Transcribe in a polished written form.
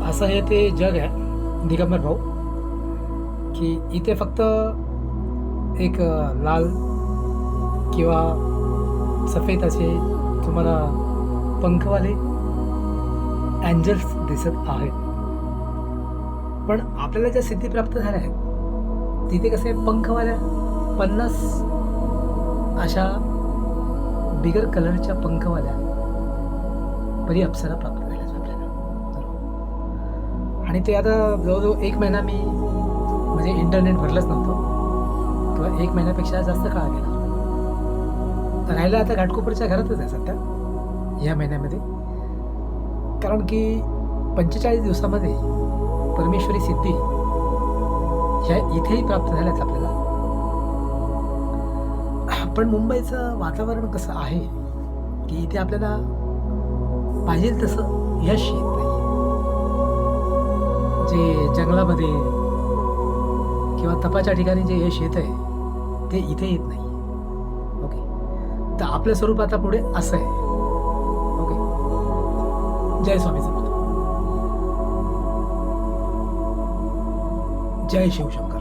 असं हे ते जग आहे दिगंबर भाऊ, की इथे फक्त एक लाल किंवा सफेद असे तुम्हाला पंखवाले एंजल्स दिसत आहेत. पण आपल्याला ज्या सिद्धी प्राप्त झाल्या आहेत तिथे कसे पंखवाल्या 50 अशा बिगर कलरच्या पंखवाल्या परी अप्सरा प्राप्त झाल्या आपल्याला. आणि ते आता जवळजवळ 1 महिना मी म्हणजे इंटरनेट भरलंच नव्हतं किंवा 1 महिन्यापेक्षा जास्त काळ गेला. राहिलं आता घाटकोपरच्या घरातच आहे सध्या ह्या महिन्यामध्ये. कारण की 45 दिवसामध्ये परमेश्वरी सिद्धी ह्या इथेही प्राप्त झाल्याच आपल्याला. पण मुंबईचं वातावरण कसं आहे की इथे आपल्याला पाहिजे तसं यश येत नाही. जे जंगलामध्ये किंवा तपाच्या ठिकाणी जे यश येत आहे ते इथे येत नाही. ओके, तर आपलं स्वरूप आता पुढे असं आहे. ओके, जय स्वामी समर्थ, जय शिवशंकर.